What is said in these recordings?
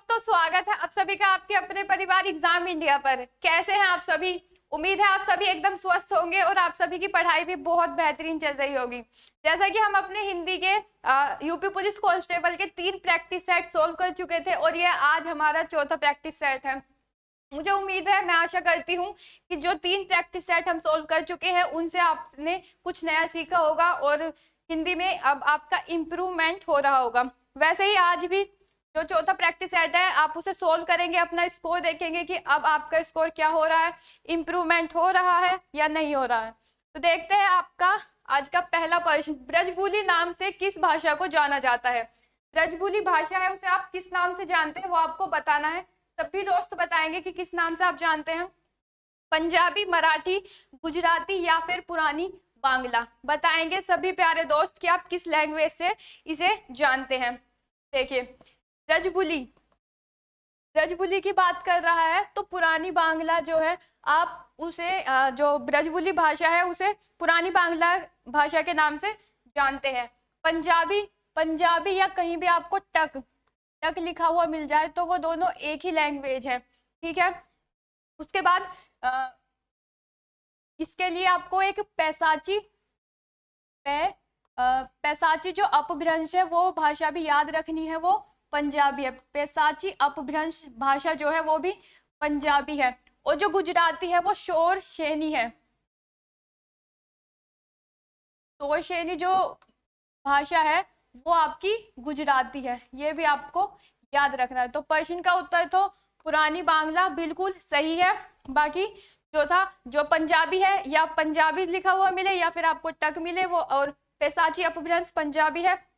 दोस्तों, स्वागत है आप सभी का आपके अपने परिवार एग्जाम इंडिया पर। कैसे हैं आप सभी? उम्मीद है आप सभी एकदम स्वस्थ होंगे और आप सभी की पढ़ाई भी बहुत बेहतरीन चल रही होगी। जैसा कि हम अपने हिंदी के यूपी पुलिस कांस्टेबल के 3 प्रैक्टिस सेट सोल्व कर चुके थे और ये आज हमारा चौथा प्रैक्टिस सेट है। मुझे उम्मीद है, मैं आशा करती हूँ कि जो 3 प्रैक्टिस सेट हम सोल्व कर चुके हैं उनसे आपने कुछ नया सीखा होगा और हिंदी में अब आपका इम्प्रूवमेंट हो रहा होगा। वैसे ही आज भी जो चौथा प्रैक्टिस सेट है आप उसे सोल्व करेंगे, अपना स्कोर देखेंगे कि अब आपका स्कोर क्या हो रहा है, इम्प्रूवमेंट हो रहा है या नहीं हो रहा है। तो देखते हैं आपका आज का पहला प्रश्न। ब्रजबुली नाम से किस भाषा को जाना जाता है? ब्रजबुली भाषा है, उसे आप किस नाम से जानते हैं वो आपको बताना है। सभी दोस्त बताएंगे कि किस नाम से आप जानते हैं। पंजाबी, मराठी, गुजराती या फिर पुरानी बांग्ला। बताएंगे सभी प्यारे दोस्त कि आप किस लैंग्वेज से इसे जानते हैं। देखिए, ब्रजबुली ब्रजबुली की बात कर रहा है तो पुरानी बांग्ला जो है आप उसे जो ब्रजबुली भाषा है उसे पुरानी बांग्ला भाषा के नाम से जानते हैं। पंजाबी या कहीं भी आपको टक लिखा हुआ मिल जाए तो वो दोनों एक ही लैंग्वेज है, ठीक है। उसके बाद इसके लिए आपको एक पैसाची जो अपभ्रंश है वो भाषा भी याद रखनी है, वो पंजाबी है। पैसाची अपभ्रंश भाषा जो है वो भी पंजाबी है। और जो गुजराती है वो शोर शेनी है। शोर शेनी जो भाषा है वो आपकी गुजराती है, ये भी आपको याद रखना है। तो प्रश्न का उत्तर तो पुरानी बांग्ला बिल्कुल सही है। बाकी जो था जो पंजाबी है या पंजाबी लिखा हुआ मिले या फिर आपको टक मिले वो, और पैसाची अपभ्रंश पंजाबी है।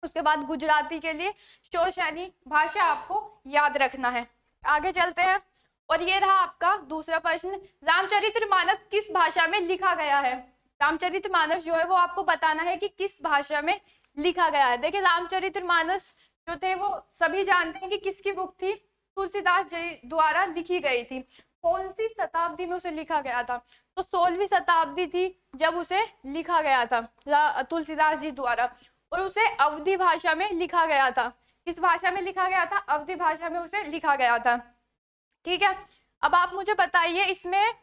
उसके बाद गुजराती के लिए शोर शेनी भाषा आपको याद रखना है। आगे चलते हैं और ये रहा आपका दूसरा प्रश्न। रामचरितमानस किस भाषा में लिखा गया है? रामचरितमानस जो है वो आपको बताना है कि किस भाषा में लिखा गया है। देखिए, रामचरितमानस जो थे वो सभी जानते हैं कि किसकी बुक थी, तुलसीदास जी द्वारा लिखी गई थी। कौन सी शताब्दी में उसे लिखा गया था? तो 16वीं शताब्दी थी जब उसे लिखा गया था तुलसीदास जी द्वारा, और उसे अवधी भाषा में लिखा गया था। किस भाषा में लिखा गया था? अवधी भाषा में उसे लिखा गया था, ठीक है। अब आप मुझे बताइए इसमें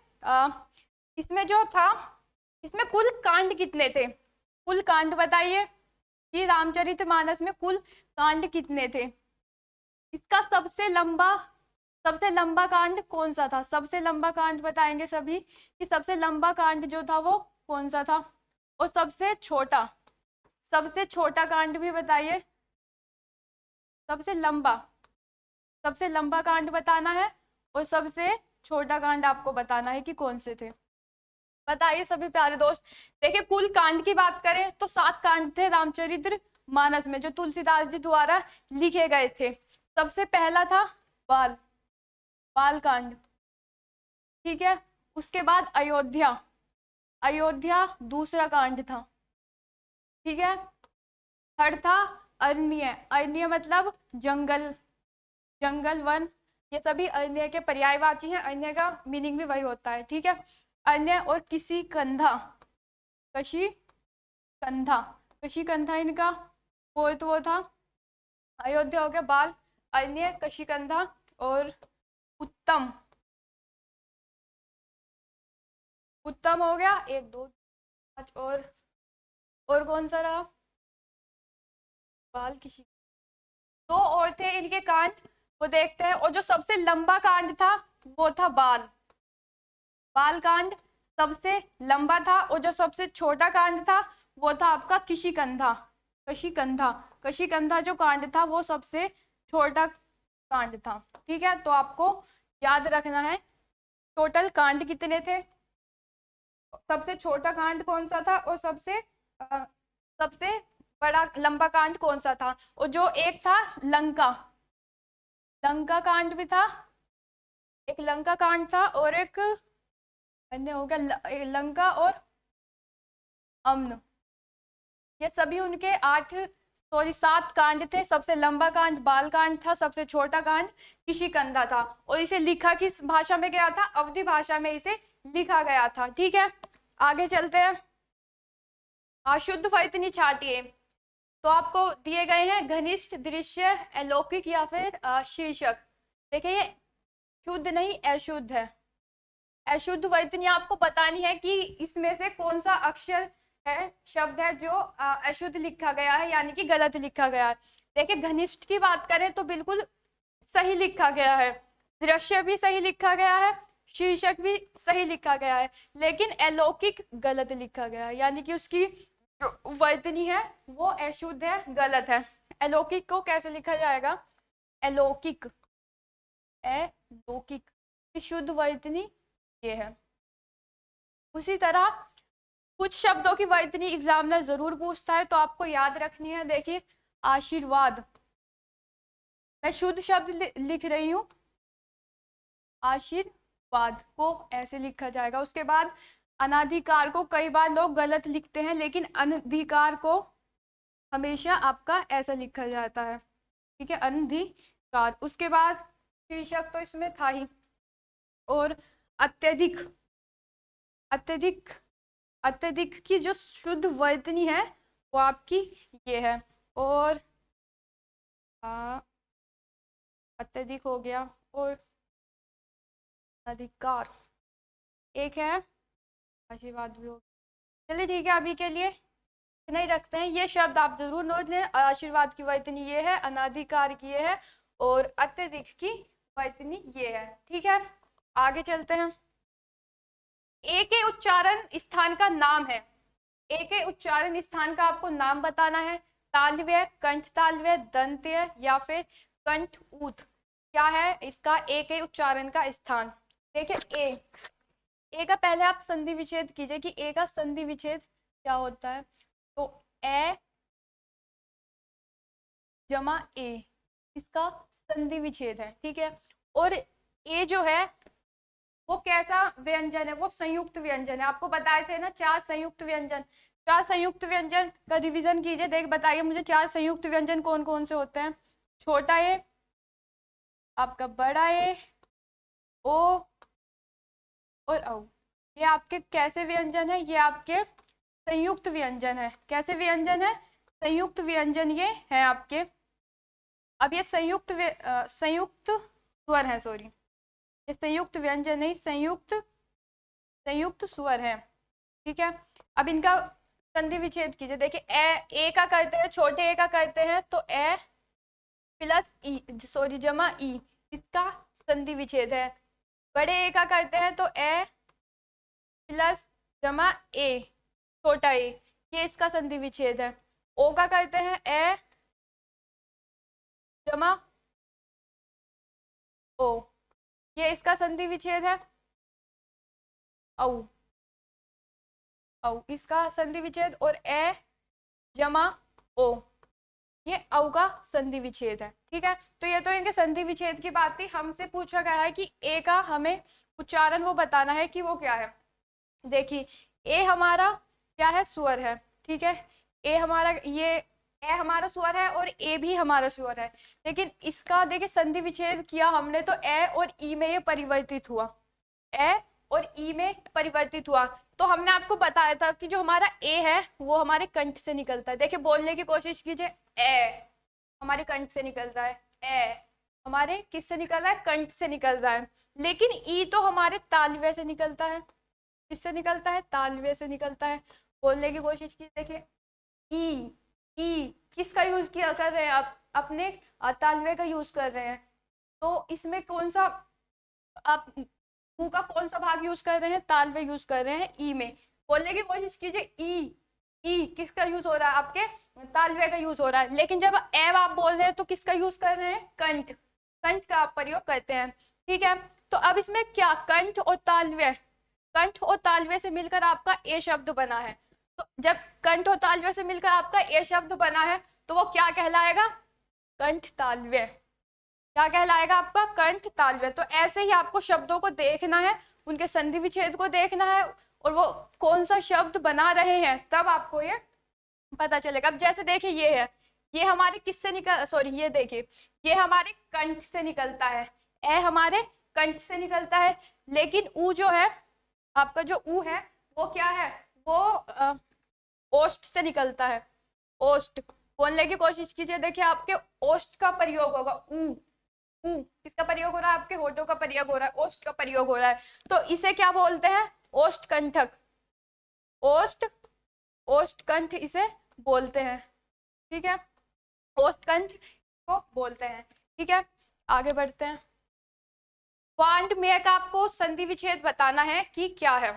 जो था, इसमें कुल कांड कितने थे? कुल कांड बताइए कि रामचरितमानस में कुल कांड कितने थे। इसका सबसे लंबा कांड कौन सा था? सबसे लंबा कांड बताएंगे सभी कि सबसे लंबा कांड जो था वो कौन सा था। और सबसे छोटा कांड भी बताइए। सबसे लंबा कांड बताना है और सबसे छोटा कांड आपको बताना है कि कौन से थे। बताइए सभी प्यारे दोस्त। देखिए, कुल कांड की बात करें तो 7 कांड थे रामचरितमानस में जो तुलसीदास जी द्वारा लिखे गए थे। सबसे पहला था बाल कांड, ठीक है। उसके बाद अयोध्या दूसरा कांड था, ठीक है। थर्ड था अरण्य मतलब जंगल वन, ये सभी अरण्य के पर्यायवाची हैं। अरण्य का मीनिंग भी वही होता है, ठीक है। अरण्य और कशी कंधा इनका फोर्थ वो था। अयोध्या हो गया, बाल, अरण्य, कशी कंधा और उत्तम हो गया। 1 2 5 और कौन सा रहा? बाल, किसी 2 और थे इनके कांड, वो देखते हैं। और जो सबसे लंबा कांड था वो था बाल कांड सबसे लंबा था। और जो सबसे छोटा कांड था वो था आपका कशी कंधा जो कांड था वो सबसे छोटा कांड था, ठीक है। तो आपको याद रखना है टोटल कांड कितने थे, सबसे छोटा कांड कौन सा था और सबसे बड़ा लंबा कांड कौन सा था। और जो एक था लंका कांड भी था, एक लंका कांड था और एक अन्य हो गया लंका और अम्न। ये सभी उनके 7 कांड थे। सबसे लंबा कांड बाल कांड था, सबसे छोटा कांड कशी कंधा था। और इसे लिखा किस भाषा में गया था? अवधी भाषा में इसे लिखा गया था, ठीक है। आगे चलते हैं। अशुद्ध फैतनी छाटिए। तो आपको दिए गए हैं घनिष्ठ, दृश्य, अलौकिक या फिर शीर्षक। देखिए ये शुद्ध नहीं अशुद्ध है। अशुद्ध वर्तनी आपको बतानी है कि इसमें से कौन सा अक्षर है, शब्द है जो अशुद्ध लिखा गया है, यानी कि गलत लिखा गया है। देखिए घनिष्ठ की बात करें तो बिल्कुल सही लिखा गया है, दृश्य भी सही लिखा गया है, शीर्षक भी सही लिखा गया है, लेकिन अलौकिक गलत लिखा गया है, यानी कि उसकी जो वर्तनी है वो अशुद्ध है, गलत है। अलौकिक को कैसे लिखा जाएगा? अलौकिक, अलौकिक, शुद्ध वर्तनी ये है। उसी तरह कुछ शब्दों की वर्तनी एग्जामिनर जरूर पूछता है, तो आपको याद रखनी है। देखिए आशीर्वाद, मैं शुद्ध शब्द लिख रही हूं, आशीर्वाद को ऐसे लिखा जाएगा। उसके बाद अनाधिकार को कई बार लोग गलत लिखते हैं, लेकिन अनधिकार को हमेशा आपका ऐसा लिखा जाता है, ठीक है, अनधिकार। उसके बाद शीर्षक तो इसमें था ही, और अत्यधिक, अत्यधिक, अत्यधिक की जो शुद्ध वर्तनी है वो आपकी ये है। और अत्यधिक हो गया, और अधिकार एक है, आशीर्वाद भी हो गया। चलिए ठीक है, अभी के लिए नहीं रखते हैं। ये शब्द आप जरूर नोट लें, आशीर्वाद की वर्तनी ये है, अनाधिकार की ये है, और अत्यधिक की वर्तनी ये है। ठीक है, आगे चलते हैं। ए के उच्चारण स्थान का नाम है। ए के उच्चारण स्थान का आपको नाम बताना है। तालव्य, कंठ तालव्य, दंत्य या फिर कंठ ऊत, क्या है इसका ए के उच्चारण का स्थान? देखिए ए का पहले आप संधि विच्छेद कीजिए कि ए का संधि विच्छेद क्या होता है। तो ए जमा ए, इसका संधि विच्छेद है, ठीक है। और ए जो है वो कैसा व्यंजन है? वो संयुक्त व्यंजन है। आपको बताए थे ना 4 संयुक्त व्यंजन। 4 संयुक्त व्यंजन का रिवीजन कीजिए। देख बताइए मुझे 4 संयुक्त व्यंजन कौन कौन से होते हैं? छोटा ए, आपका बड़ा ए, ओ और औ। ये आपके कैसे व्यंजन है? ये आपके संयुक्त व्यंजन है। कैसे व्यंजन है? संयुक्त व्यंजन ये है आपके। अब ये संयुक्त स्वर है, सॉरी, ये संयुक्त व्यंजन नहीं, संयुक्त स्वर है, ठीक है। अब इनका संधि विच्छेद कीजिए। देखिए ए का करते हैं, छोटे ए का करते हैं तो ए प्लस ई, सॉरी जमा ई, इसका संधि विच्छेद है। बड़े ए का करते हैं तो ए प्लस जमा ए, छोटा ए, ये इसका संधि विच्छेद है। ओ का करते हैं ए जमा ओ, ये इसका संधि विच्छेद है। औ, औ इसका संधि विच्छेद, और ए जमा ओ, ये औ का संधि विच्छेद है, ठीक है। तो ये तो इनके संधि विच्छेद की बात थी। हमसे पूछा गया है कि ए का हमें उच्चारण वो बताना है कि वो क्या है। देखिए ए हमारा क्या है? स्वर है, ठीक है। ए हमारा ये ए हमारा स्वर है और ए भी हमारा स्वर है, लेकिन इसका देखिए संधि विच्छेद किया हमने तो ए और ई में ये परिवर्तित हुआ, ए और ई में परिवर्तित हुआ। तो हमने आपको बताया था कि जो हमारा ए है वो हमारे कंठ से निकलता है। देखिए बोलने की कोशिश कीजिए, ए हमारे कंठ से निकलता है, ए हमारे किससे निकल रहा है? कंठ से निकल रहा है। लेकिन ई तो हमारे तालव्य से निकलता है। किससे निकलता है? तालव्य से निकलता है। बोलने की कोशिश कीजिए, देखिए ई किसका यूज किया कर रहे हैं आप? अपने तालव्य का यूज कर रहे हैं। तो इसमें कौन सा आप मुंह का कौन सा भाग यूज कर रहे हैं? तालव्य यूज कर रहे हैं ई में। बोलने की कोशिश कीजिए, ई किसका यूज हो रहा है? आपके तालव्य का यूज हो रहा है। लेकिन जब एव आप बोल रहे हैं तो किसका यूज कर रहे हैं? कंठ का आप प्रयोग करते हैं, ठीक है। तो अब इसमें क्या कंठ और तालव्य से मिलकर आपका ए शब्द बना है। तो जब कंठ और तालव्य से मिलकर आपका ए शब्द बना है तो वो क्या कहलाएगा? कंठ तालव्य। क्या कहलाएगा आपका? कंठ तालव्य। तो ऐसे ही आपको शब्दों को देखना है, उनके संधि विच्छेद को देखना है, और वो कौन सा शब्द बना रहे हैं, तब आपको ये पता चलेगा। अब जैसे देखिए ये है, ये हमारे किससे निकल, सॉरी ये देखिए ये हमारे कंठ से निकलता है, ए हमारे कंठ से निकलता है। लेकिन ऊ जो है आपका, जो ऊ है वो क्या है? वो ओष्ठ से निकलता है। ओष्ठ बोलने की कोशिश कीजिए। देखिए आपके ओष्ठ का प्रयोग होगा, ऊ ऊ, किसका प्रयोग हो रहा है, आपके होठों का प्रयोग हो रहा है, ओष्ठ का प्रयोग हो रहा है, तो इसे क्या बोलते हैं, ओष्ठ कंठक, ओष्ठ ओष्ठ कंठ इसे बोलते हैं, ठीक है, ओष्ठ कंठ को बोलते हैं, ठीक है। आगे बढ़ते हैं। वांडमेय का आपको संधि विच्छेद बताना है कि क्या है,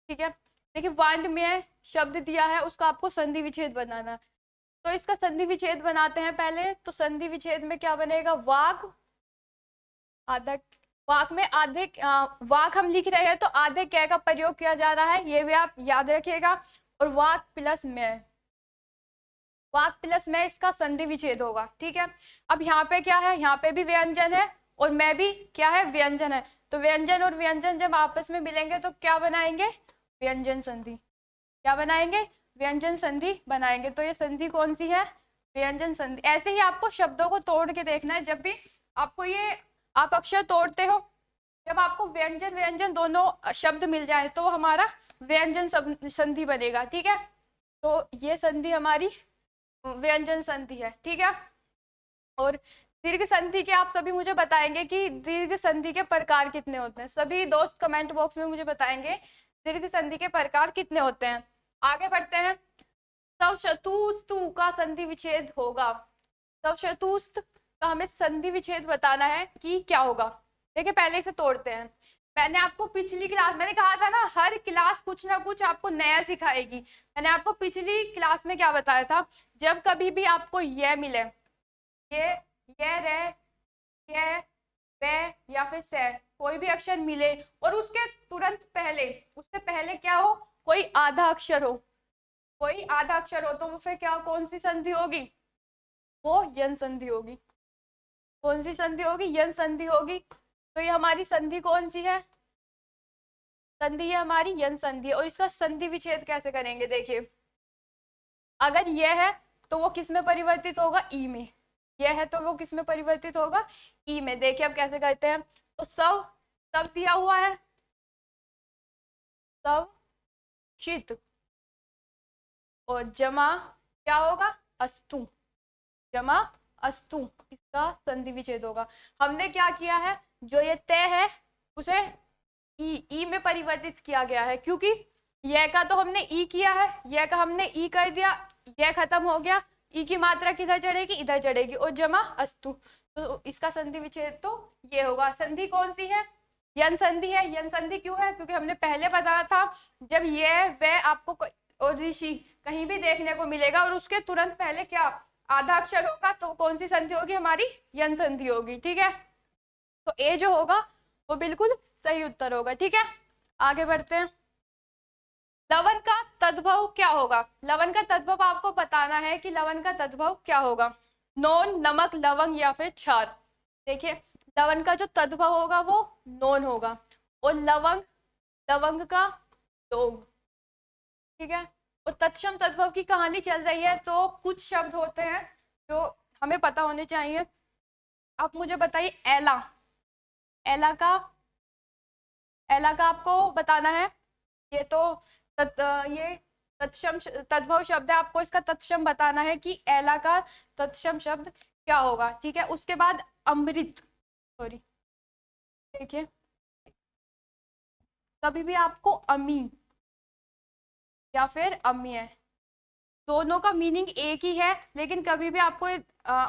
ठीक है। देखिए वांडमेय शब्द दिया है, उसका आपको संधि विच्छेद बनाना है। तो इसका संधि विच्छेद बनाते हैं पहले। तो संधि विच्छेद में क्या बनेगा, वाग आधा, वाक में आधे, वाक हम लिख रहे हैं तो आधे कै का प्रयोग किया जा रहा है, ये भी आप याद रखिएगा। और वाक प्लस में, वाक प्लस में इसका संधि विच्छेद होगा, ठीक है। अब यहाँ पे क्या है, यहाँ पे भी व्यंजन है और मैं भी क्या है, व्यंजन है। तो व्यंजन और व्यंजन जब आपस में मिलेंगे तो क्या बनाएंगे, व्यंजन संधि। क्या बनाएंगे, व्यंजन संधि बनाएंगे। तो ये संधि कौन सी है, व्यंजन संधि। ऐसे ही आपको शब्दों को तोड़ के देखना है। जब भी आपको ये, आप अक्षर तोड़ते हो, जब आपको व्यंजन व्यंजन दोनों शब्द मिल जाए तो हमारा व्यंजन संधि बनेगा, ठीक है। तो ये संधि हमारी व्यंजन संधि है, ठीक है। और दीर्घ संधि के आप सभी मुझे बताएंगे कि दीर्घ संधि के प्रकार कितने होते हैं। सभी दोस्त कमेंट बॉक्स में मुझे बताएंगे दीर्घ संधि के प्रकार कितने होते हैं। आगे बढ़ते हैं। सवशतुस्तु का संधि विच्छेद होगा। सवशतुस्त का हमें संधि विच्छेद बताना है कि क्या होगा। देखिए पहले इसे तोड़ते हैं। मैंने आपको पिछली क्लास, मैंने कहा था ना हर क्लास कुछ ना कुछ आपको नया सिखाएगी। मैंने आपको पिछली क्लास में क्या बताया था, जब कभी भी आपको यह मिले, ये रे, ये वे या फिर से, कोई भी अक्षर मिले और उसके तुरंत पहले, उससे पहले क्या हो, कोई आधा अक्षर हो, कोई आधा अक्षर हो, तो वो फिर क्या, कौन सी संधि होगी, वो यन संधि होगी। कौन सी संधि होगी, यन संधि होगी। तो ये हमारी संधि कौन सी है, संधि ये हमारी यन संधि है। और इसका संधि विच्छेद कैसे करेंगे, देखिए अगर यह है तो वो किस में परिवर्तित होगा, ई में। यह है तो वो किस में परिवर्तित होगा, ई में। देखिए अब कैसे करते हैं। तो सब, सब दिया हुआ है, सब शीत, और जमा क्या होगा, अस्तु, जमा अस्तु, इसका संधि विच्छेद होगा। हमने क्या किया है, जो ये तय है उसे ई में परिवर्तित किया गया है, क्योंकि यह का तो हमने ई किया है, यह का हमने ई कर दिया, यह खत्म हो गया, ई की मात्रा किधर चढ़ेगी, इधर चढ़ेगी, और जमा अस्तु। तो इसका संधि विच्छेद तो ये होगा। संधि कौन सी है, यन संधि है। यन संधि क्यों है, क्योंकि हमने पहले बताया था जब ये वह आपको और ऋषि कहीं भी देखने को मिलेगा और उसके तुरंत पहले क्या आधा अक्षर होगा, तो कौन सी संधि होगी, हमारी यन संधि होगी, ठीक है। तो ए जो होगा वो बिल्कुल सही उत्तर होगा, ठीक है। आगे बढ़ते हैं। लवण का तद्भव क्या होगा। लवण का तद्भव आपको बताना है कि लवण का तद्भव क्या होगा। नोन, नमक, लवंग या फिर क्षार। देखिए लवण का जो तद्भव होगा वो नोन होगा, और लवंग, लवंग का लोग, ठीक है। और तत्सम तद्भव की कहानी चल रही है, तो कुछ शब्द होते हैं जो हमें पता होने चाहिए। आप मुझे बताइए एला, एला का, एला का आपको बताना है। ये तो ये तत्सम तद्भव शब्द है, आपको इसका तत्सम बताना है कि एला का तत्सम शब्द क्या होगा, ठीक है। उसके बाद अमृत, सॉरी, देखिए कभी भी आपको अमी या फिर अम्य, दोनों का मीनिंग एक ही है, लेकिन कभी भी आपको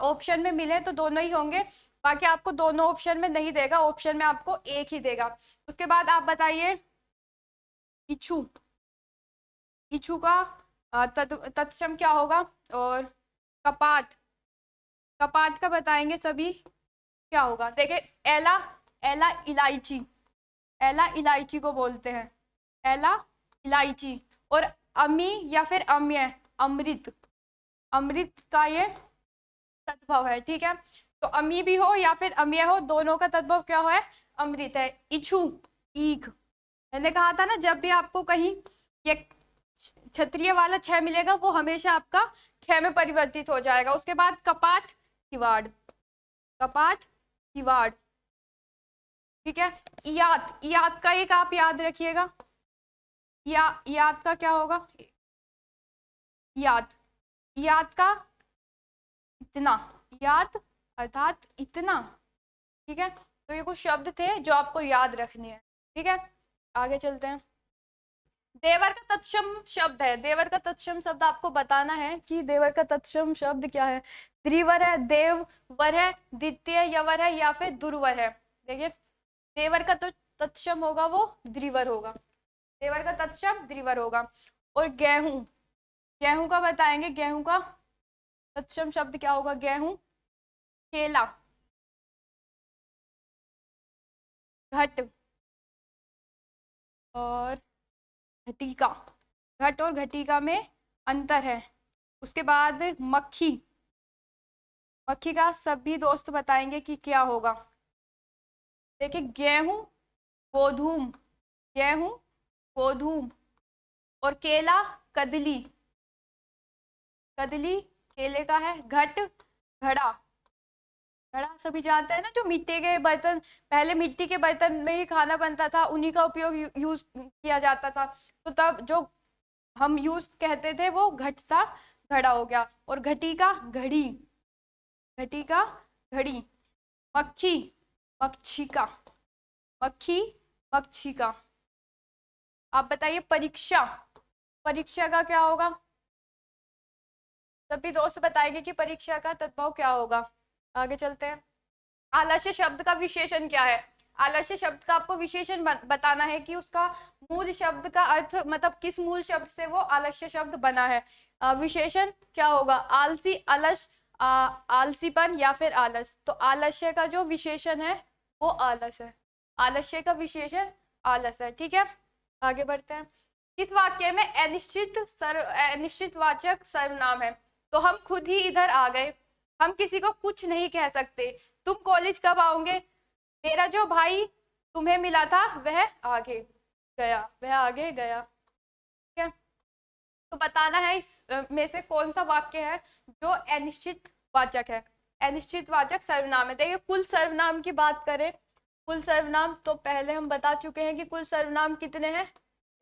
ऑप्शन में मिले तो दोनों ही होंगे, बाकी आपको दोनों ऑप्शन में नहीं देगा, ऑप्शन में आपको एक ही देगा। उसके बाद आप बताइए इच्छू, इच्छू का तत्सम क्या होगा। और कपाट, कपाट का बताएंगे सभी क्या होगा। देखिए एला, एला इलायची, एला इलायची को बोलते हैं, एला इलायची। और अमी या फिर अम्य, अमृत, अमृत का ये तद्भव है, ठीक है। तो अमी भी हो या फिर अम्य हो, दोनों का तद्भव क्या है, अमृत है। इच्छू, ईख, मैंने कहा था ना जब भी आपको कहीं ये क्षत्रिय वाला छह मिलेगा वो हमेशा आपका ख में परिवर्तित हो जाएगा। उसके बाद कपाट, किवाड़, कपाट, किवाड़, ठीक है। इयात, इयात का एक आप याद रखिएगा, याद का क्या होगा, याद, याद का इतना, याद अर्थात इतना, ठीक है। तो ये कुछ शब्द थे जो आपको याद रखने हैं, ठीक है। आगे चलते हैं। देवर का तत्सम शब्द है, देवर का तत्सम शब्द आपको बताना है कि देवर का तत्सम शब्द क्या है। द्विवर है, देव वर है, द्वितीय यवर है, या फिर दुर्वर है। देखिए, देवर का तो तत्सम होगा वो द्विवर होगा, देवर का तत्सम द्विवर होगा। और गेहूं, गेहूं का बताएंगे, गेहूं का तत्सम शब्द क्या होगा। गेहूं, केला, घट और घटिका, घट और घटिका में अंतर है। उसके बाद मक्खी, मक्खी का सभी दोस्त बताएंगे कि क्या होगा। देखिए, गेहूं गोधूम, गेहूं गोधूम, और केला कदली, कदली केले का है। घट घड़ा, घड़ा सभी जानते हैं ना, जो मिट्टी के बर्तन, पहले मिट्टी के बर्तन में ही खाना बनता था, उन्हीं का उपयोग यूज किया जाता था। तो तब जो हम यूज कहते थे वो घट था, घड़ा हो गया। और घटी का घड़ी, घटी का घड़ी। मक्खी मक्षिका, मक्खी मक्षिका। आप बताइए परीक्षा, परीक्षा का क्या होगा। सभी दोस्त बताएंगे कि परीक्षा का तद्भव क्या होगा। आगे चलते हैं। आलस्य शब्द का विशेषण क्या है। आलस्य शब्द का आपको विशेषण बताना है कि उसका मूल शब्द का अर्थ, मतलब किस मूल शब्द से वो आलस्य शब्द बना है। विशेषण क्या होगा। आलसी, अलस, आलसीपन या फिर आलस। तो आलस्य का जो विशेषण है वो आलस है, आलस्य का विशेषण आलस है, ठीक है। आगे बढ़ते हैं। इस वाक्य में अनिश्चित वाचक सर्वनाम है। तो हम खुद ही इधर आ गए, हम किसी को कुछ नहीं कह सकते। तुम कॉलेज कब आओगे, मेरा जो भाई तुम्हें मिला था वह आगे गया, वह आगे गया, ठीक है। तो बताना है इस में से कौन सा वाक्य है जो अनिश्चित वाचक है। अनिश्चित वाचक सर्वनाम है। देखिए, कुल सर्वनाम की बात करें, कुल सर्वनाम तो पहले हम बता चुके हैं कि कुल सर्वनाम कितने हैं,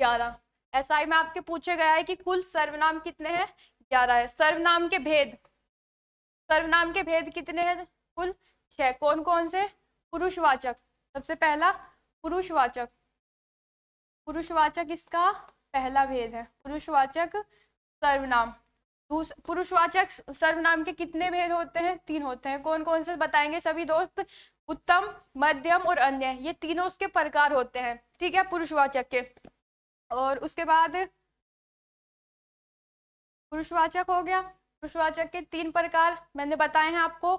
11। एसआई में आपके पूछे गया है कि कुल सर्वनाम कितने हैं, 11 है। सर्वनाम के भेद, सर्वनाम के भेद कितने हैं, कुल 6। कौन कौन से। पुरुषवाचक, सबसे पहला पुरुषवाचक, पुरुषवाचक इसका पहला भेद है, पुरुषवाचक सर्वनाम। पुरुषवाचक सर्वनाम के कितने भेद होते हैं, 3 होते हैं। कौन कौन से बताएंगे सभी दोस्त। उत्तम, मध्यम और अन्य, ये तीनों उसके प्रकार होते हैं, ठीक है, पुरुषवाचक के। और उसके बाद पुरुषवाचक हो गया। पुरुषवाचक के 3 प्रकार मैंने बताए हैं आपको।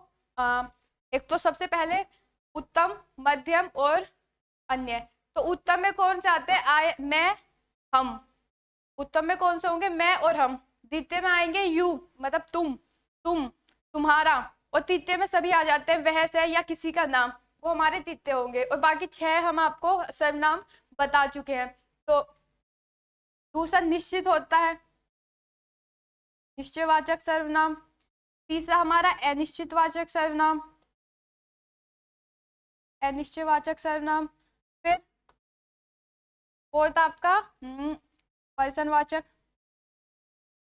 एक तो सबसे पहले उत्तम, मध्यम और अन्य। तो उत्तम में कौन से आते हैं, आए, मैं, हम। उत्तम में कौन से होंगे, मैं और हम। द्वितीय में आएंगे यू, मतलब तुम, तुम्हारा। और तृतीय में सभी आ जाते हैं, वह से या किसी का नाम, वो हमारे तृतीय होंगे। और बाकी 6 हम आपको सर्वनाम बता चुके हैं। तो दूसरा निश्चित होता है, निश्चयवाचक सर्वनाम। तीसरा हमारा अनिश्चितवाचक सर्वनाम, अनिश्चयवाचक सर्वनाम। फिर फोर्थ आपका पर्सनवाचक,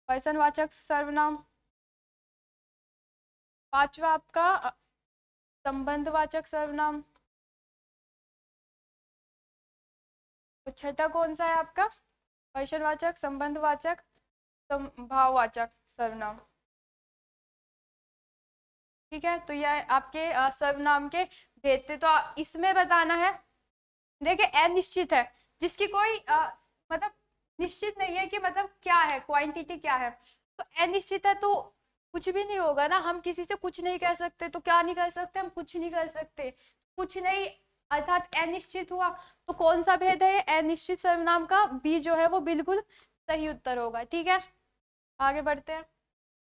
पर्सनवाचक सर्वनाम। पांचवा आपका संबंधवाचक सर्वनाम। और छठा कौन सा है आपका, पर्सनवाचक, संबंधवाचक, भाववाचक सर्वनाम, ठीक है। तो यह आपके सर्वनाम के भेद थे। तो इसमें बताना है, देखिए अनिश्चित है, जिसकी कोई मतलब निश्चित नहीं है कि मतलब क्या है, क्वांटिटी क्या है। तो अनिश्चित है तो कुछ भी नहीं होगा ना, हम किसी से कुछ नहीं कह सकते। तो क्या नहीं कर सकते, हम कुछ नहीं कर सकते, कुछ नहीं, अर्थात अनिश्चित हुआ। तो कौन सा भेद है, अनिश्चित सर्वनाम का बी जो है वो बिल्कुल सही उत्तर होगा, ठीक है। आगे बढ़ते हैं।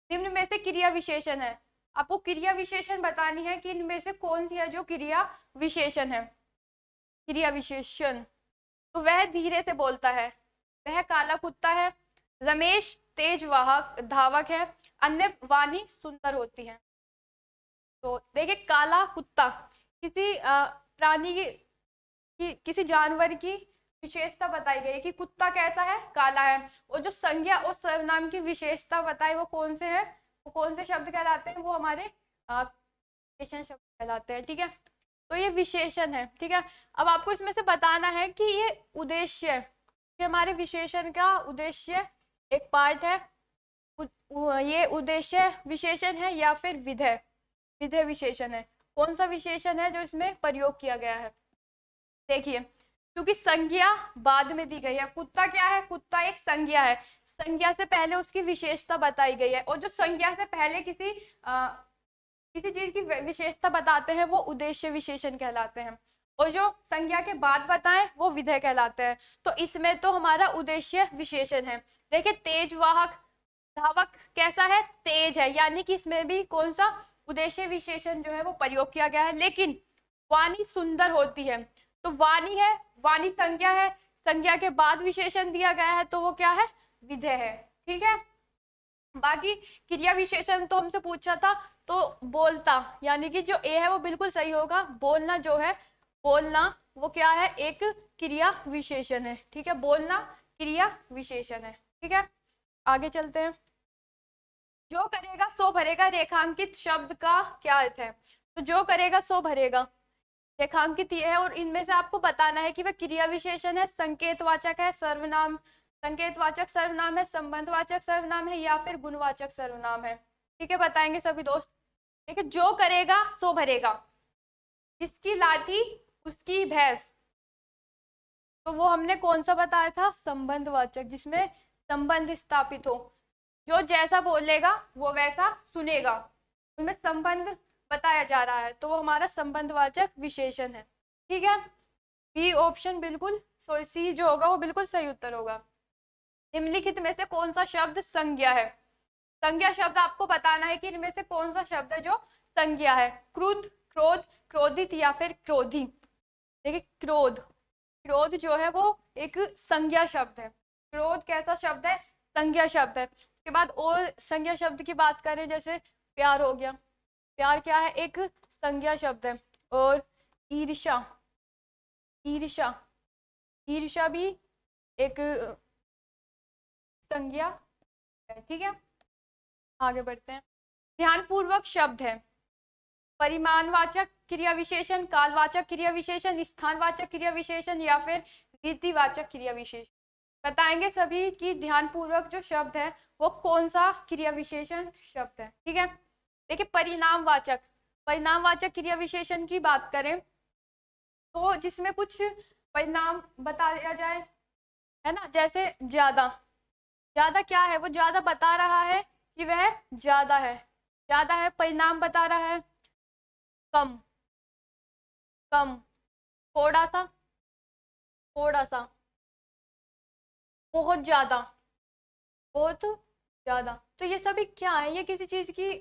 निम्न में से क्रिया विशेषण है, आपको क्रिया विशेषण बतानी है कि इनमें से कौन सी है जो क्रिया विशेषण है। क्रिया विशेषण, तो वह धीरे से बोलता है, वह काला कुत्ता है। रमेश तेज वाहक धावक है। अन्य वाणी सुंदर होती है। तो देखिए, काला कुत्ता किसी प्राणी की, किसी जानवर की विशेषता बताई गई है कि कुत्ता कैसा है, काला है। और जो संज्ञा और सर्वनाम की विशेषता बताई वो कौन से है, वो वो कौन से शब्द कहलाते हैं? वो हमारे विशेषण शब्द कहलाते हैं। ठीक है, तो ये विशेषण है। ठीक है, अब आपको इसमें से बताना है कि ये उद्देश्य, ये हमारे विशेषण का उद्देश्य एक पार्ट है, ये उद्देश्य विशेषण है या फिर विधेय, विधेय विशेषण है। कौन सा विशेषण है जो इसमें प्रयोग किया गया है? देखिए, क्योंकि संज्ञा बाद में दी गई है। कुत्ता क्या है? कुत्ता एक संज्ञा है, संज्ञा से पहले उसकी विशेषता बताई गई है, और जो संज्ञा से पहले किसी चीज की विशेषता बताते हैं वो उद्देश्य विशेषण कहलाते हैं, और जो संज्ञा के बाद बताएं वो विधेय कहलाते हैं। तो इसमें तो हमारा उद्देश्य विशेषण है। देखिए, तेज वाहक, धावक कैसा है? तेज है, यानी कि इसमें भी कौन सा उद्देश्य विशेषण जो है वो प्रयोग किया गया है। लेकिन वाणी सुंदर होती है, तो वाणी है, वाणी संज्ञा है, संज्ञा के बाद विशेषण दिया गया है तो वो क्या है? विधेय है। ठीक है, बाकी क्रिया विशेषण तो हमसे पूछा था, तो बोलता, यानी कि जो ए है वो बिल्कुल सही होगा। बोलना जो है, बोलना वो क्या है? एक क्रिया विशेषण है। ठीक है, बोलना क्रिया विशेषण है। ठीक है, आगे चलते हैं। जो करेगा सो भरेगा, रेखांकित शब्द का क्या अर्थ है? तो जो करेगा सो भरेगा रेखांकित ये है, और इनमें से आपको बताना है कि वह क्रिया विशेषण है, संकेतवाचक है, सर्वनाम, संकेतवाचक सर्वनाम है, संबंधवाचक सर्वनाम है, या फिर गुणवाचक सर्वनाम है। ठीक है, बताएंगे सभी दोस्त। देखिए, जो करेगा सो भरेगा, जिसकी लाठी उसकी भैंस, तो वो हमने कौन सा बताया था? संबंधवाचक, जिसमें संबंध स्थापित हो। जो जैसा बोलेगा वो वैसा सुनेगा, उनमें संबंध बताया जा रहा है, तो वो हमारा संबंधवाचक विशेषण है। ठीक है, बी ऑप्शन बिल्कुल, सी जो होगा वो बिल्कुल सही उत्तर होगा। निम्नलिखित में से कौन सा शब्द संज्ञा है? संज्ञा शब्द आपको बताना है कि इनमें से कौन सा शब्द है जो संज्ञा है। क्रुद्ध, क्रोध, क्रोधित, या फिर क्रोधी। देखिए, क्रोध, क्रोध जो है वो एक संज्ञा शब्द है। क्रोध कैसा शब्द है? संज्ञा शब्द है। उसके बाद और संज्ञा शब्द की बात करें, जैसे प्यार हो गया, प्यार क्या है? एक संज्ञा शब्द है। और ईर्ष्या, ईर्ष्या, ईर्ष्या भी एक संज्ञा है। ठीक है, आगे बढ़ते हैं। ध्यानपूर्वक शब्द है परिमाणवाचक क्रिया विशेषण, कालवाचक क्रिया विशेषण, स्थानवाचक क्रिया विशेषण, या फिर रीतिवाचक क्रिया विशेषण। बताएंगे सभी कि ध्यानपूर्वक जो शब्द है वो कौन सा क्रिया विशेषण शब्द है। ठीक है, देखिए, परिणामवाचक, परिणामवाचक क्रिया विशेषण की बात करें तो जिसमें कुछ परिणाम बताया जाए, है ना, जैसे ज्यादा, ज्यादा क्या है? वो ज्यादा बता रहा है कि वह ज्यादा है, ज्यादा है, परिणाम बता रहा है। कम, कम, थोड़ा सा, थोड़ा सा, बहुत ज्यादा, बहुत ज्यादा। तो ये सभी क्या है? ये किसी चीज की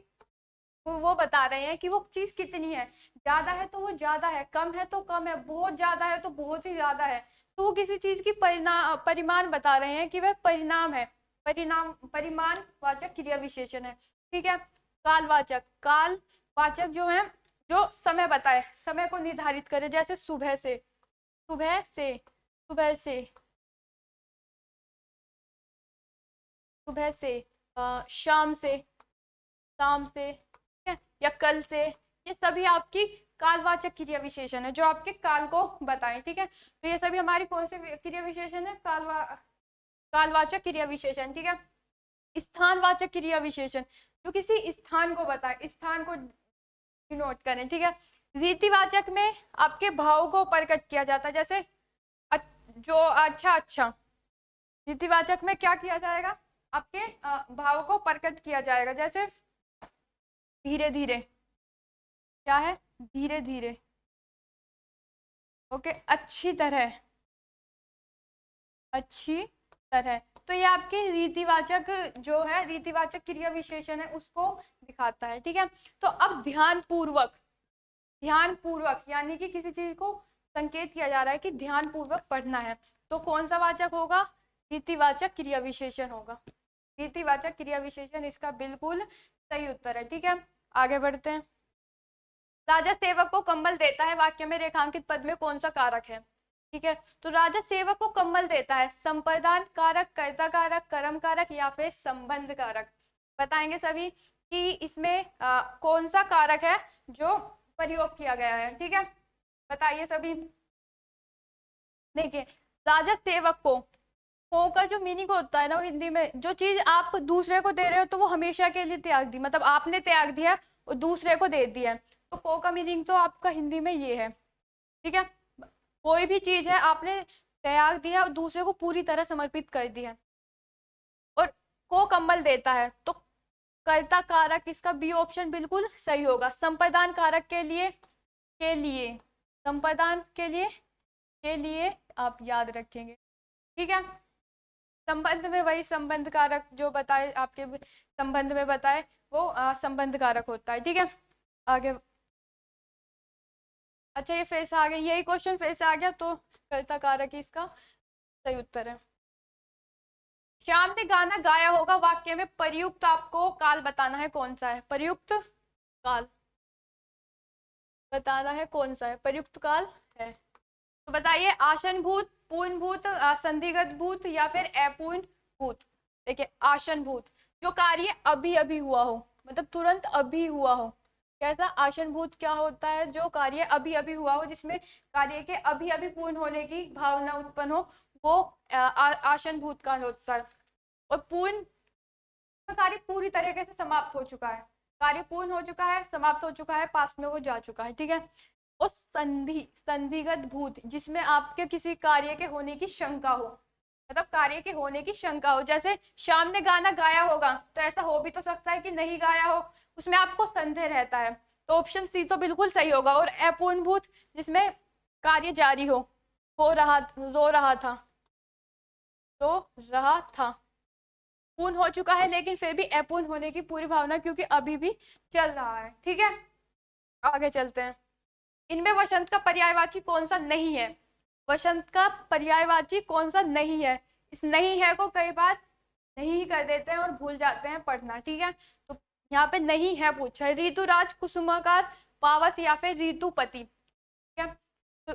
वो बता रहे हैं कि वो चीज कितनी है। ज्यादा है तो वो ज्यादा है, कम है तो कम है, बहुत ज्यादा है तो बहुत ही ज्यादा है। तो वो किसी चीज की परिमाण बता रहे हैं कि वह परिणाम है। परिणाम, परिमाणवाचक क्रिया विशेषण है। ठीक है, कालवाचक, कालवाचक जो है जो समय बताए, समय को निर्धारित करे, जैसे सुबह से, सुबह से, सुबह से, सुबह से, शाम से, शाम से, ठीक है, या कल से। ये सभी आपकी कालवाचक क्रिया विशेषण है जो आपके काल को बताएं। ठीक है, तो ये सभी हमारी कौन से क्रिया विशेषण है? कालवाचक क्रिया विशेषण। ठीक है, स्थानवाचक क्रिया विशेषण जो किसी स्थान को बताए, स्थान को डिनोट करें। ठीक है, रीतिवाचक में आपके भाव को प्रकट किया जाता है, जैसे जो अच्छा, अच्छा। रीतिवाचक में क्या किया जाएगा? आपके भाव को प्रकट किया जाएगा, जैसे धीरे धीरे, क्या है? धीरे धीरे। ओके, अच्छी तरह, अच्छी तरह। तो ये आपके रीतिवाचक जो है, रीतिवाचक क्रिया विशेषण है, उसको दिखाता है। ठीक है, तो अब ध्यान पूर्वक, ध्यान पूर्वक यानी कि किसी चीज को संकेत किया जा रहा है कि ध्यान पूर्वक पढ़ना है, तो कौन सा वाचक होगा? रीतिवाचक क्रिया विशेषण होगा। रीतिवाचक क्रिया विशेषण इसका बिल्कुल सही उत्तर है। ठीक है, आगे बढ़ते हैं। राजा सेवक को कंबल देता है, वाक्य में रेखांकित पद में कौन सा कारक है? ठीक है, तो राजा सेवक को कंबल देता है, संप्रदान कारक, कर्ता कारक, कर्म कारक, या फिर संबंध कारक। बताएंगे सभी कि इसमें कौन सा कारक है जो प्रयोग किया गया है। ठीक है, बताइए सभी। देखिए, राजा सेवक को का जो मीनिंग होता है ना, वो हिंदी में जो चीज आप दूसरे को दे रहे हो तो वो हमेशा के लिए त्याग दी, मतलब आपने त्याग दिया और दूसरे को दे दिया, तो को का मीनिंग तो आपका हिंदी में ये है। ठीक है, कोई भी चीज है आपने त्याग दिया और दूसरे को पूरी तरह समर्पित कर दिया। और को कम्बल देता है, तो कर्ता कारक इसका बी ऑप्शन बिल्कुल सही होगा। संप्रदान कारक के लिए संप्रदान के लिए आप याद रखेंगे। ठीक है, संबंध में वही संबंध कारक जो बताए आपके संबंध में बताए वो संबंध कारक होता है। ठीक है, आगे। अच्छा, ये फिर से आ गया, यही क्वेश्चन फिर से आ गया, तो कर्ता कारक इसका सही उत्तर है। श्याम ने गाना गाया होगा वाक्य में प्रयुक्त आपको काल बताना है, कौन सा है प्रयुक्त काल, बताना है कौन सा है प्रयुक्त काल है। तो बताइए, आसन भूत, पूर्ण भूत, संधिगत भूत या फिर अपूर्ण भूत। देखिए, आसन भूत जो कार्य अभी अभी हुआ हो, मतलब तुरंत अभी हुआ हो। कैसा आसन भूत क्या होता है, जो कार्य अभी अभी हुआ हो, जिसमें कार्य के अभी अभी पूर्ण होने की भावना उत्पन्न हो, वो आसन भूत काल होता है। और पूर्ण कार्य पूरी तरीके से समाप्त हो चुका है, कार्य पूर्ण हो चुका है, समाप्त हो चुका है, पास में वो जा चुका है। ठीक है, और संधिगत भूत जिसमें आपके किसी कार्य के होने की शंका हो, मतलब कार्य के होने की शंका हो। जैसे श्याम ने गाना गाया होगा, तो ऐसा हो भी तो सकता है कि नहीं गाया हो, उसमें आपको संदेह रहता है, तो ऑप्शन सी तो बिल्कुल सही होगा। और अपूर्ण भूत जिसमें कार्य जारी हो रहा था, पूर्ण हो चुका है लेकिन फिर भी अपूर्ण होने की पूरी भावना, क्योंकि अभी भी चल रहा है। ठीक है, आगे चलते हैं। इनमें वसंत का पर्यायवाची कौन सा नहीं है, वसंत का पर्यायवाची कौन सा नहीं है। इस नहीं है को कई बार नहीं कर देते हैं और भूल जाते हैं पढ़ना। ठीक है, तो यहाँ पे नहीं है पूछा है। ऋतुराज, कुसुमाकार, पावस या फिर ऋतुपति। ठीक है, तो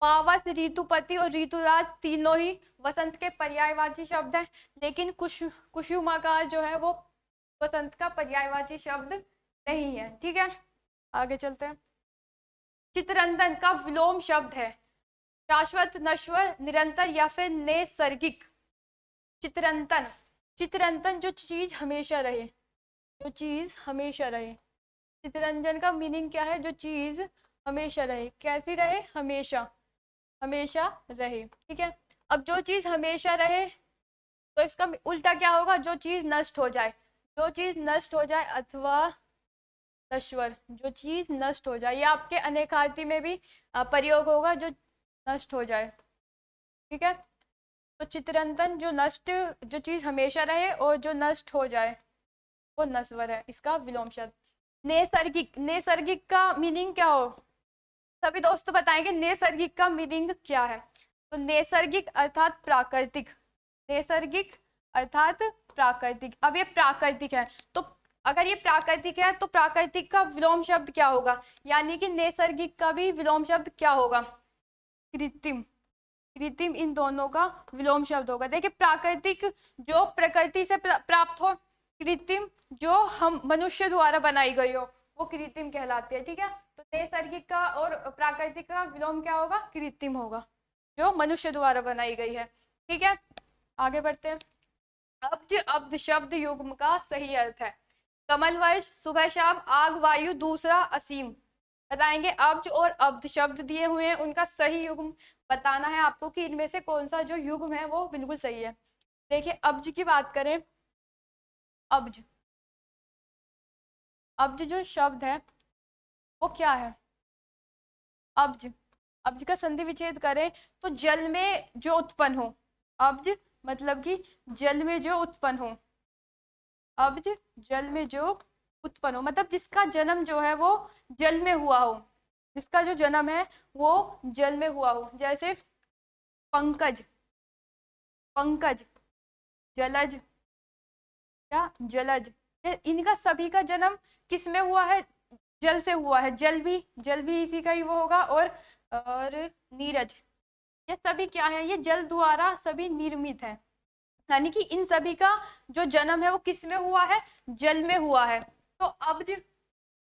पावस, ऋतुपति और ऋतुराज तीनों ही वसंत के पर्यायवाची शब्द है, लेकिन कुसुमाकार जो है वो वसंत का पर्यायवाची शब्द नहीं है। ठीक है, आगे चलते हैं। चित्ररंजन का विलोम शब्द है शाश्वत, नश्वर, निरंतर या फिर नैसर्गिक। चित्ररंजन, चित्ररंजन जो चीज हमेशा रहे, जो चीज हमेशा रहे। चित्ररंजन का मीनिंग क्या है, जो चीज हमेशा रहे, कैसी रहे, हमेशा, हमेशा रहे। ठीक है, अब जो चीज हमेशा रहे तो इसका उल्टा क्या होगा, जो चीज नष्ट हो जाए, जो चीज नष्ट हो जाए, अथवा नश्वर, जो चीज नष्ट हो जाए। ये आपके अनेकार्थी में भी प्रयोग होगा, जो नष्ट हो जाए। ठीक है, तो चित्ररंजन जो नष्ट, जो चीज हमेशा रहे और जो नष्ट हो जाए वो नश्वर है, इसका विलोम शब्द। नैसर्गिक, नैसर्गिक का मीनिंग क्या हो, सभी दोस्त बताएंगे नैसर्गिक का मीनिंग क्या है। तो नैसर्गिक अर्थात प्राकृतिक, नैसर्गिक अर्थात प्राकृतिक। अब ये प्राकृतिक है, तो अगर ये प्राकृतिक है तो प्राकृतिक का विलोम शब्द क्या होगा, यानी कि नैसर्गिक का भी विलोम शब्द क्या होगा, कृत्रिम। कृत्रिम इन दोनों का विलोम शब्द होगा। देखिए, प्राकृतिक जो प्रकृति से प्राप्त हो, कृत्रिम जो हम मनुष्य द्वारा बनाई गई हो, वो कृत्रिम कहलाती है। ठीक है, तो नैसर्गिक का और प्राकृतिक का विलोम क्या होगा, कृत्रिम होगा, जो मनुष्य द्वारा बनाई गई है। ठीक है, आगे बढ़ते हैं। अब्ज, अब्द शब्द युग्म का सही अर्थ है कमल वर्ष, सुबह शाम, आग, वायु, दूसरा असीम। बताएंगे, अब्ज और अब्द शब्द दिए हुए हैं, उनका सही युग्म बताना है आपको कि इनमें से कौन सा जो युग्म है वो बिल्कुल सही है। देखिए, अब्ज की बात करें, अब्ज, अब्ज जो शब्द है वो क्या है, अब्ज, अब्ज का संधि विच्छेद करें तो जल में जो उत्पन्न हो, अब्ज मतलब कि जल में जो उत्पन्न हो, अब्ज जल में जो उत्पन्न हो, मतलब जिसका जन्म जो है वो जल में हुआ हो, जिसका जो जन्म है वो जल में हुआ हो। जैसे पंकज, पंकज, जलज या जलज, इनका सभी का जन्म किस में हुआ है, जल से हुआ है। जल भी इसी का ही वो होगा। और नीरज, ये सभी क्या है, ये जल द्वारा सभी निर्मित है यानी कि इन सभी का जो जन्म है वो किस में हुआ है, जल में हुआ है। तो अब्ज,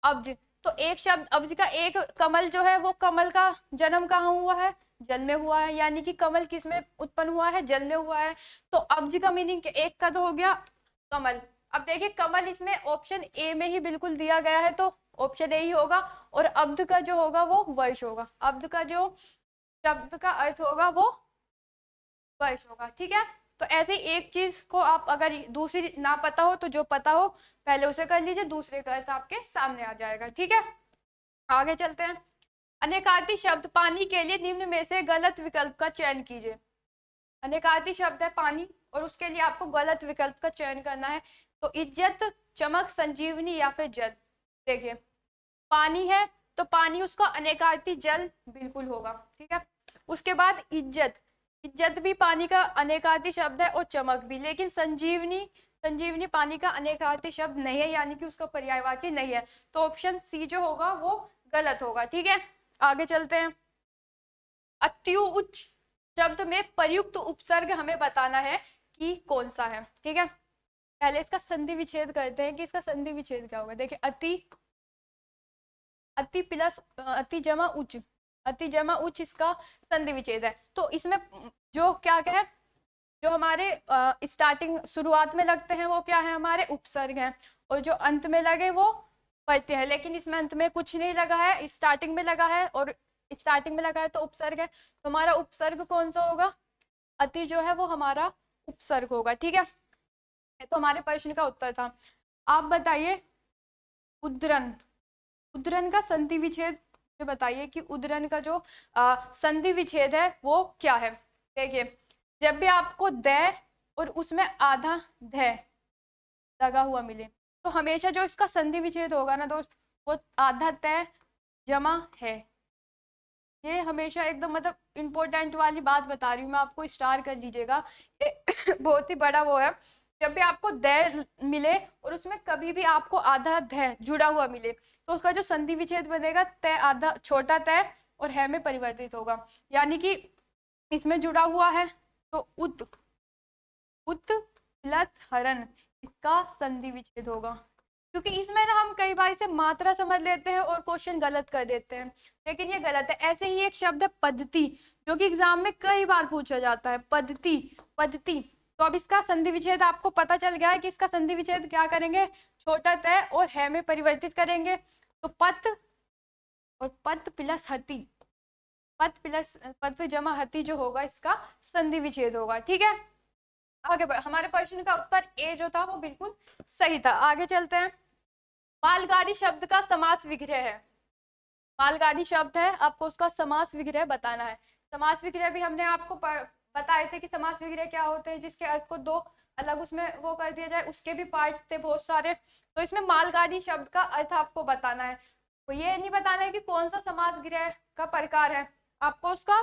अब्ज, तो एक शब्द अब्ज का, एक कमल जो है वो कमल का जन्म कहाँ हुआ है, जल में हुआ है, यानी कि कमल किस में उत्पन्न हुआ है, जल में हुआ है। तो अब्ज का मीनिंग एक का तो हो गया कमल। अब देखिए कमल इसमें ऑप्शन ए में ही बिल्कुल दिया गया है, तो ऑप्शन ए ही होगा। और अब्ध का जो होगा वो वर्ष होगा, अब्ध का जो शब्द का अर्थ होगा वो वर्ष होगा, ठीक है। तो ऐसे ही एक चीज को आप अगर दूसरी ना पता हो तो जो पता हो पहले उसे कर लीजिए, दूसरे का अर्थ आपके सामने आ जाएगा, ठीक है। आगे चलते हैं। अनेकार्थी शब्द पानी के लिए निम्न में से गलत विकल्प का चयन कीजिए। अनेकार्थी शब्द है पानी और उसके लिए आपको गलत विकल्प का चयन करना है। तो इज्जत, चमक, संजीवनी या फिर जल। देखिए पानी है तो पानी उसका अनेकार्थी जल बिल्कुल होगा, ठीक है। उसके बाद इज्जत, इज्जत भी पानी का अनेकार्थी शब्द है और चमक भी, लेकिन संजीवनी, संजीवनी पानी का अनेकार्थी शब्द नहीं है, यानी कि उसका पर्यायवाची नहीं है। तो ऑप्शन सी जो होगा वो गलत होगा, ठीक है। आगे चलते हैं। अत्युच्च शब्द में प्रयुक्त उपसर्ग हमें बताना है कि कौन सा है, ठीक है। पहले इसका संधि विच्छेद करते हैं कि इसका संधि विच्छेद क्या होगा। देखिए अति, अति प्लस अति जमा उच्च, अति जमा उच्च इसका संधि विच्छेद है। तो इसमें जो क्या क्या है, जो हमारे स्टार्टिंग शुरुआत में लगते हैं वो क्या है, हमारे उपसर्ग हैं, और जो अंत में लगे वो प्रत्यय है। लेकिन इसमें अंत में कुछ नहीं लगा है, स्टार्टिंग में लगा है, और स्टार्टिंग में लगा है तो उपसर्ग है। तो हमारा उपसर्ग कौन सा होगा, अति जो है वो हमारा उपसर्ग होगा, ठीक है। तो हमारे प्रश्न का उत्तर था। आप बताइए उद्दरण, उद्दरण का संधि विच्छेद जो बताइए कि उद्दरण का जो संधि विच्छेद है वो क्या है। देखिए जब भी आपको द और उसमें आधा ध लगा हुआ मिले तो हमेशा जो इसका संधि विच्छेद होगा ना दोस्त, वो आधा तय जमा है। ये हमेशा एकदम मतलब इंपॉर्टेंट वाली बात बता रही हूँ मैं आपको, स्टार कर लीजिएगा। ये बहुत ही बड़ा वो है। जब भी आपको द मिले और उसमें कभी भी आपको आधा ध जुड़ा हुआ मिले तो उसका जो संधि विच्छेद बनेगा तय आधा छोटा तय और है में परिवर्तित होगा, यानी कि इसमें जुड़ा हुआ है तो उत, उत प्लस हरण इसका संधि विच्छेद होगा। क्योंकि इसमें ना हम कई बार इसे मात्रा समझ लेते हैं और क्वेश्चन गलत कर देते हैं, लेकिन ये गलत है। ऐसे ही एक शब्द है पद्धति, जो कि एग्जाम में कई बार पूछा जाता है, पद्धति, पद्धति। तो अब इसका संधि विच्छेद आपको पता चल गया है कि इसका संधि विच्छेद क्या करेंगे, छोटा तय और है में परिवर्तित करेंगे। तो पत और पत प्लस हति, पत प्लस पत जमा हति जो होगा इसका संधि विच्छेद होगा, ठीक है। आगे हमारे प्रश्न का उत्तर ए जो था वो बिल्कुल सही था। आगे चलते हैं। मालगाड़ी शब्द का समास विग्रह है, मालगाड़ी शब्द है, आपको उसका समास विग्रह बताना है। समास विग्रह भी हमने आपको बताए थे कि समास विग्रह क्या होते हैं, जिसके अर्थ को दो अलग उसमें वो कर दिया जाए, उसके भी पार्ट थे बहुत सारे। तो इसमें मालगाड़ी शब्द का अर्थ आपको बताना है, तो ये नहीं बताना है कि कौन सा समास विग्रह का प्रकार है, आपको उसका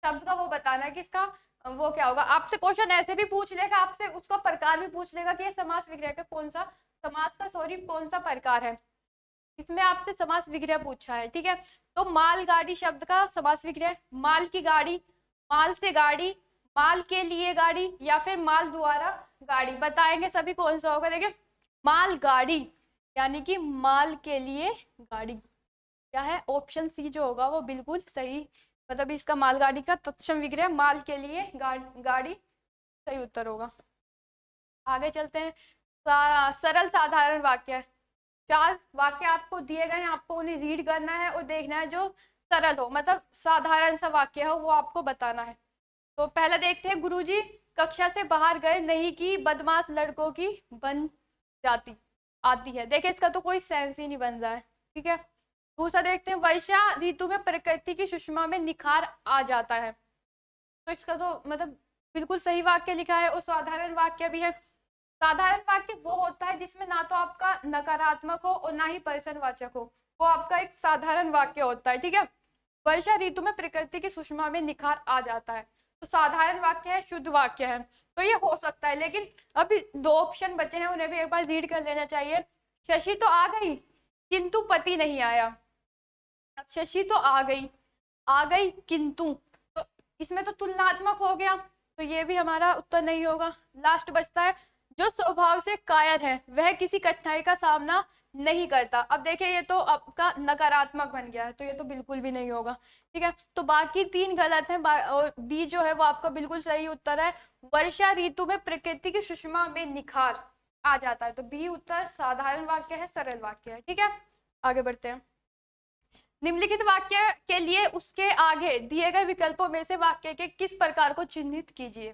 शब्द का वो बताना है कि इसका वो क्या होगा। आपसे क्वेश्चन ऐसे भी पूछ लेगा, आपसे उसका प्रकार भी पूछ लेगा कि ये समास विग्रह का कौन सा, समास का सॉरी कौन सा प्रकार है, इसमें आपसे समास विग्रह पूछा है, ठीक है। तो मालगाड़ी शब्द का समास विग्रह, माल की गाड़ी, माल से गाड़ी, माल के लिए गाड़ी या फिर माल द्वारा गाड़ी, बताएंगे सभी कौन सा होगा। देखिए माल गाड़ी यानी कि माल के लिए गाड़ी क्या है, ऑप्शन सी जो होगा वो बिल्कुल सही, मतलब इसका मालगाड़ी का तत्सम विग्रह माल के लिए गाड़ी सही उत्तर होगा। आगे चलते हैं। सरल साधारण वाक्य, 4 वाक्य आपको दिए गए हैं, आपको उन्हें रीड करना है और देखना है जो सरल हो, मतलब साधारण सा वाक्य हो वो आपको बताना है। तो पहला देखते हैं, गुरुजी कक्षा से बाहर गए नहीं कि बदमाश लड़कों की बन जाती आती है। देखिए इसका तो कोई सेंस ही नहीं बन रहा है, ठीक है। दूसरा देखते हैं, वर्षा ऋतु में प्रकृति की सुषमा में निखार आ जाता है। तो इसका तो मतलब बिल्कुल सही वाक्य लिखा है और साधारण वाक्य भी है। साधारण वाक्य वो होता है जिसमें ना तो आपका नकारात्मक हो और ना ही प्रश्नवाचक हो, वो आपका एक साधारण वाक्य होता है, ठीक है। वर्षा ऋतु में प्रकृति की सुषमा में निखार आ जाता है, तो साधारण वाक्य है, शुद्ध वाक्य है, तो ये हो सकता है। लेकिन अभी 2 ऑप्शन बचे हैं, उन्हें भी एक बार रीड कर लेना चाहिए। शशि तो आ गई किंतु पति नहीं आया। अब शशि तो आ गई किंतु, तो इसमें तो तुलनात्मक हो गया, तो ये भी हमारा उत्तर नहीं होगा। लास्ट बचता है, जो स्वभाव से कायर है वह किसी कठिनाई का सामना नहीं करता। अब देखिए ये तो आपका नकारात्मक बन गया है, तो ये तो बिल्कुल भी नहीं होगा। ठीक है, तो बाकी 3 गलत हैं और बी जो है वो आपका बिल्कुल सही उत्तर है। वर्षा ऋतु में प्रकृति की सुषमा में निखार आ जाता है। तो बी उत्तर साधारण वाक्य है, सरल वाक्य है। ठीक है, आगे बढ़ते हैं। निम्नलिखित वाक्य के लिए उसके आगे दिए गए विकल्पों में से वाक्य के किस प्रकार को चिन्हित कीजिए।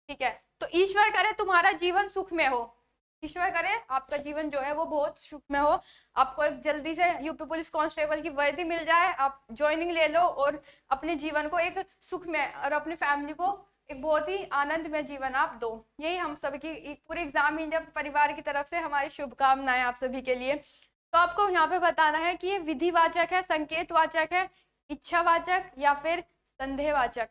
ठीक है, तो ईश्वर करे तुम्हारा जीवन सुख में हो। ईश्वर करे आपका जीवन जो है वो बहुत सुख में हो, आपको एक जल्दी से यूपी पुलिस कांस्टेबल की वर्दी मिल जाए, आप ज्वाइनिंग ले लो और अपने जीवन को एक सुख में और अपनी फैमिली को एक बहुत ही आनंद में जीवन आप दो। यही हम सभी की पूरे एग्जाम इंडिया परिवार की तरफ से हमारी शुभकामनाएं आप सभी के लिए। तो आपको यहाँ पे बताना है कि ये विधिवाचक है, संकेतवाचक है, इच्छावाचक या फिर संदेहवाचक,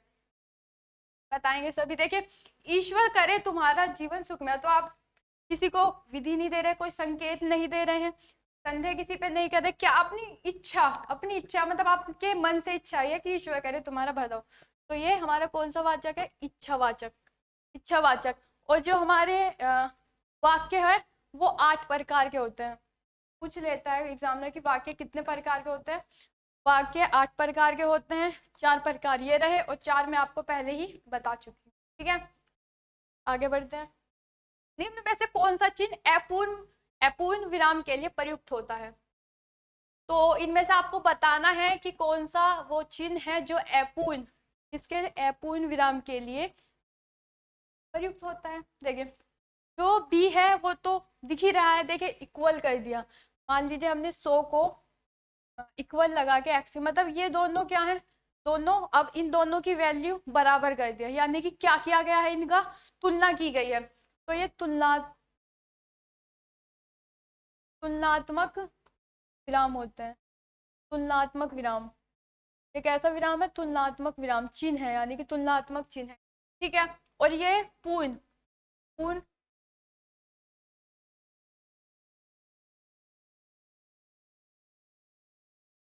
बताएंगे सभी। देखिए, ईश्वर करे तुम्हारा जीवन सुख में, तो आप किसी को विधि नहीं दे रहे, कोई संकेत नहीं दे रहे हैं, संदेह किसी पे नहीं कर रहे, क्या अपनी इच्छा मतलब आपके मन से इच्छा है कि ईश्वर करे तुम्हारा भला हो। तो ये हमारा कौन सा वाचक है, इच्छावाचक, इच्छावाचक। और जो हमारे वाक्य है वो 8 प्रकार के होते हैं। पूछ लेता है एग्जामिनर की वाक्य कितने प्रकार के होते हैं। वाक्य 8 प्रकार के होते हैं। 4 प्रकार ये रहे और 4 मैं आपको पहले ही बता चुकी हूँ। ठीक है, आगे बढ़ते हैं। निम्न में से कौन सा चिन्ह अपूर्ण विराम के लिए प्रयुक्त होता है। तो इनमें से आपको बताना है कि कौन सा वो चिन्ह है जो अपूर्ण, इसके अपूर्ण विराम के लिए प्रयुक्त होता है। देखिए, जो बी है वो तो दिख ही रहा है, देखिए इक्वल कर दिया। मान लीजिए हमने 100 को इक्वल लगा के एक्स, मतलब ये दोनों क्या है, दोनों, अब इन दोनों की वैल्यू बराबर कर दिया, यानी कि क्या किया गया है, इनका तुलना की गई है। तो ये तुलनात्मक विराम होते हैं। तुलनात्मक विराम एक ऐसा विराम है, तुलनात्मक विराम चिन्ह है, यानी कि तुलनात्मक चिन्ह है। ठीक है, और ये पूर्ण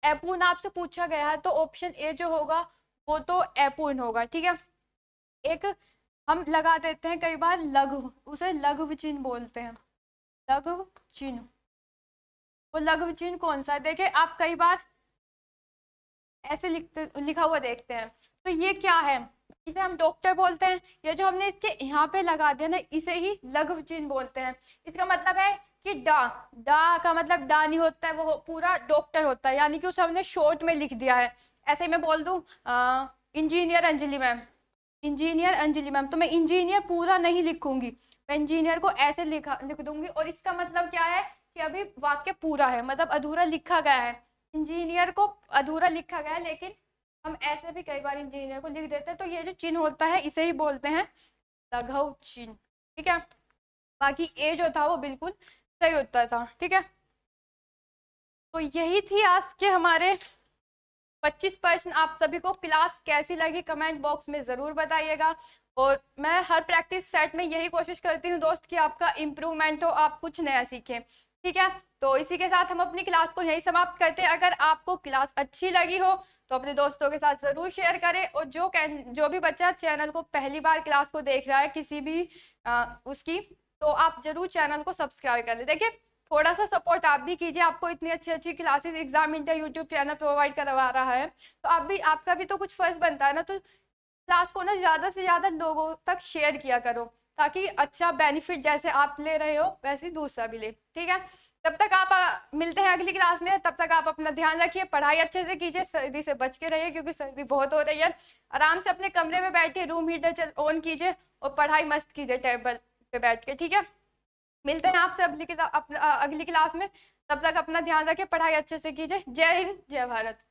अपूर्ण आपसे पूछा गया है, तो ऑप्शन ए जो होगा वो तो अपूर्ण होगा। ठीक है, एक हम लगा देते हैं कई बार लघु, उसे लघु चिन्ह बोलते हैं। लघु चिन्ह, वो लघु चिन्ह कौन सा है, देखिए आप कई बार ऐसे लिखा हुआ देखते हैं, तो ये क्या है, इसे हम डॉक्टर बोलते हैं। ये जो हमने इसके यहाँ पे लगा दिया ना, इसे ही लघु चिन्ह बोलते हैं। इसका मतलब है कि डा का मतलब डा नहीं होता है, वो पूरा डॉक्टर होता है, यानी कि उसे हमने शॉर्ट में लिख दिया है। ऐसे मैं बोल दूं इंजीनियर अंजलि मैम, तो मैं इंजीनियर पूरा नहीं लिखूंगी, मैं इंजीनियर को ऐसे लिख दूंगी, और इसका मतलब क्या है कि अभी वाक्य पूरा है, मतलब अधूरा लिखा गया है। इंजीनियर को अधूरा लिखा गया है, लेकिन हम ऐसे भी कई बार इंजीनियर को लिख देते हैं। तो ये जो चिन्ह होता है इसे ही बोलते हैं लघु चिन्ह। ठीक है, बाकी ए जो था वो बिल्कुल सही उत्तर था। ठीक है, तो यही थी आज के हमारे 25 प्रश्न। आप सभी को क्लास कैसी लगी कमेंट बॉक्स में जरूर बताइएगा, और मैं हर प्रैक्टिस सेट में यही कोशिश करती हूँ दोस्त कि आपका इम्प्रूवमेंट हो, आप कुछ नया सीखें। ठीक है, तो इसी के साथ हम अपनी क्लास को यही समाप्त करते हैं। अगर आपको क्लास अच्छी लगी हो तो अपने दोस्तों के साथ जरूर शेयर करें, और जो भी बच्चा चैनल को पहली बार क्लास को देख रहा है किसी भी उसकी, तो आप जरूर चैनल को सब्सक्राइब कर लें। देखिए, थोड़ा सा सपोर्ट आप भी कीजिए, आपको इतनी अच्छी अच्छी classes exam India YouTube channel provide करवा रहा है, तो आपका भी तो कुछ फर्ज बनता है ना। तो क्लास को ना ज़्यादा से ज़्यादा लोगों तक शेयर किया करो, ताकि अच्छा बेनिफिट जैसे आप ले रहे हो वैसे दूसरा भी ले। ठीक है, तब तक आप मिलते हैं अगली क्लास में। तब तक आप अपना ध्यान रखिए, पढ़ाई अच्छे से कीजिए, सर्दी से बच के रहिए क्योंकि सर्दी बहुत हो रही है। आराम से अपने कमरे में बैठिए, रूम हीटर ऑन कीजिए और पढ़ाई मस्त कीजिए टेबल पे बैठ के। ठीक है, मिलते हैं आपसे अगली क्लास में। तब तक अपना ध्यान रखिए, पढ़ाई अच्छे से कीजिए। जय हिंद, जय भारत।